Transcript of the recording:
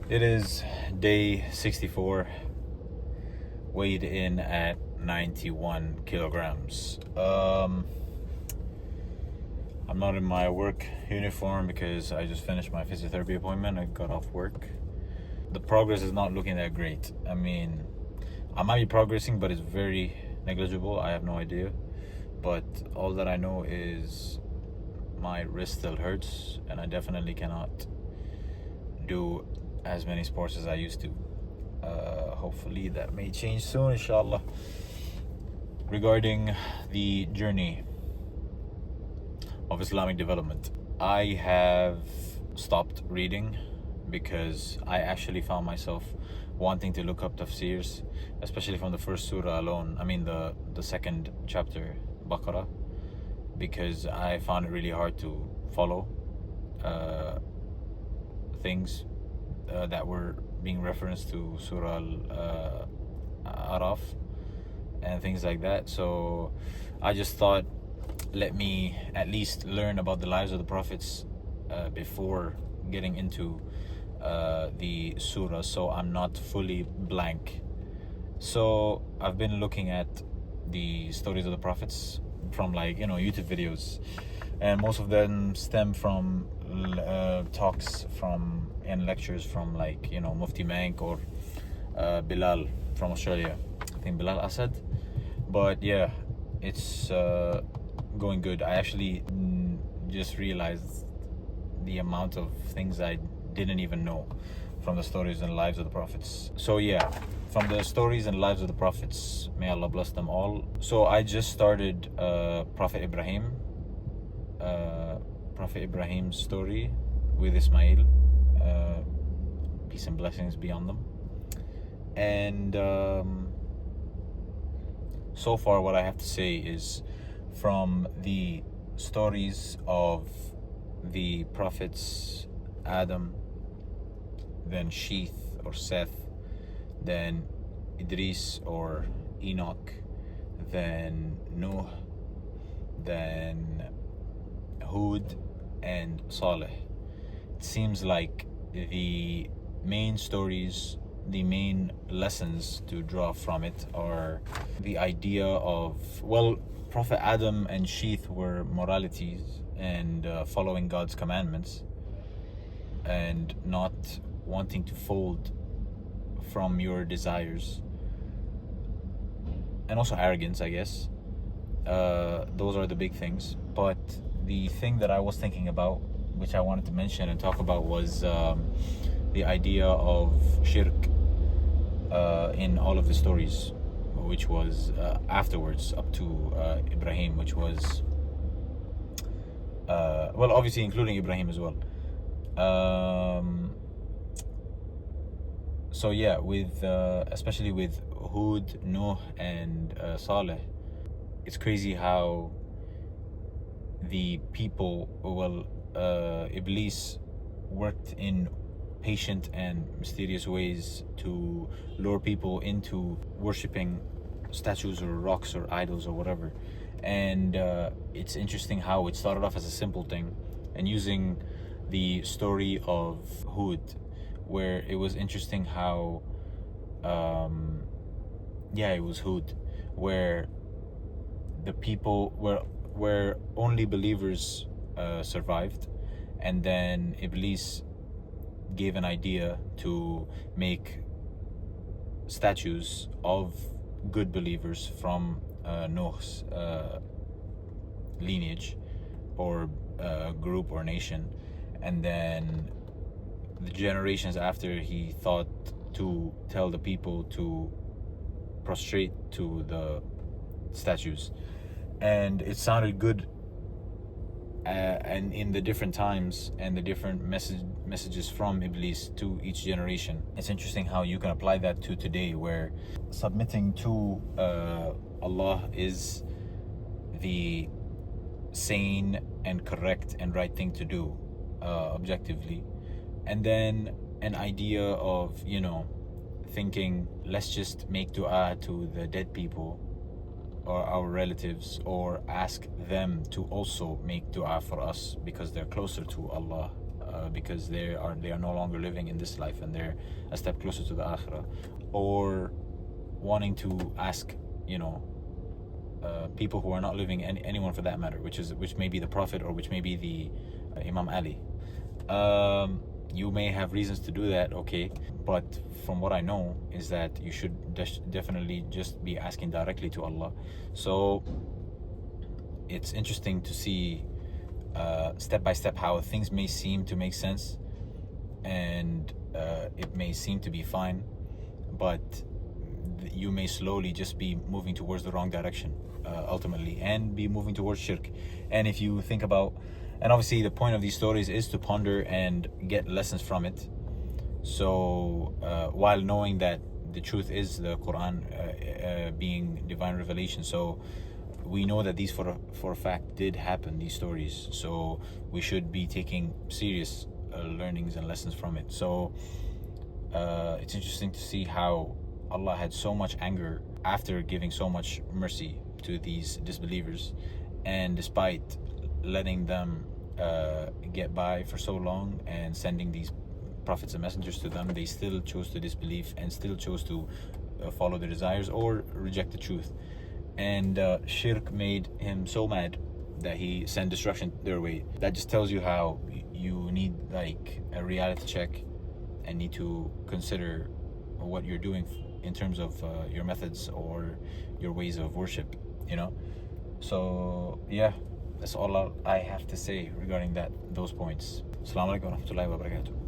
It is day 64, weighed in at 91 kilograms. I'm not in my work uniform because I just finished my physiotherapy appointment. I got off work. The progress is not looking that great. I mean, I might be progressing, but it's very negligible. I have no idea. But all that I know is my wrist still hurts, and I definitely cannot do as many sports as I used to. Hopefully that may change soon, inshallah. Regarding the journey of Islamic development, I have stopped reading because I actually found myself wanting to look up tafsirs, especially from the first surah alone. I mean the second chapter, Baqarah, because I found it really hard to follow things that were being referenced to Surah Al-Araf and things like that. So I just thought, let me at least learn about the lives of the prophets before getting into the surah, so I'm not fully blank. So I've been looking at the stories of the prophets from YouTube videos, and most of them stem from talks from and lectures from Mufti Mank or Bilal from Australia. I think Bilal Asad. But yeah, it's going good. I actually just realized the amount of things I didn't even know from the stories and lives of the prophets. So yeah, from the stories and lives of the prophets, may Allah bless them all. So I just started Prophet Ibrahim's story with Ismail, peace and blessings be on them. And so far what I have to say is, from the stories of the prophets Adam, then Sheeth or Seth, then Idris or Enoch, then Noah, then Hud and Saleh. It seems like the main stories, the main lessons to draw from it are the idea of, Prophet Adam and Sheeth were moralities and following God's commandments and not wanting to fold from your desires, and also arrogance, I guess. Those are the big things. But the thing that I was thinking about, which I wanted to mention and talk about, was the idea of Shirk in all of the stories, which was afterwards up to Ibrahim, which was obviously including Ibrahim as well. So yeah, with especially with Hud, Noah and Saleh, it's crazy how the people, Iblis worked in patient and mysterious ways to lure people into worshipping statues or rocks or idols or whatever. And it's interesting how it started off as a simple thing, and using the story of Hud, where it was interesting how it was Hud, where the people where only believers survived, and then Iblis gave an idea to make statues of good believers from Noah's lineage or group or nation, and then the generations after, he thought to tell the people to prostrate to the statues, and it sounded good. And in the different times and the different messages from Iblis to each generation, it's interesting how you can apply that to today, where submitting to Allah is the sane and correct and right thing to do, objectively. And then an idea of thinking, let's just make dua to the dead people or our relatives, or ask them to also make dua for us because they're closer to Allah because they are no longer living in this life and they're a step closer to the akhirah, or wanting to ask, people who are not living, anyone for that matter, which may be the Prophet, or which may be the Imam Ali. You may have reasons to do that, okay, but from what I know is that you should definitely just be asking directly to Allah. So it's interesting to see step by step how things may seem to make sense, and it may seem to be fine, but you may slowly just be moving towards the wrong direction ultimately, and be moving towards shirk. And if you think about, and obviously the point of these stories is to ponder and get lessons from it, so while knowing that the truth is the Quran being divine revelation, so we know that these for a fact did happen, these stories, so we should be taking serious learnings and lessons from it. So it's interesting to see how Allah had so much anger after giving so much mercy to these disbelievers, and despite letting them get by for so long and sending these prophets and messengers to them, they still chose to disbelieve and still chose to follow their desires or reject the truth. And shirk made him so mad that he sent destruction their way. That just tells you how you need like a reality check and need to consider what you're doing in terms of your methods or your ways of worship, So yeah, that's all I have to say regarding those points. Assalamu alaikum wa rahmatullahi wa barakatuh.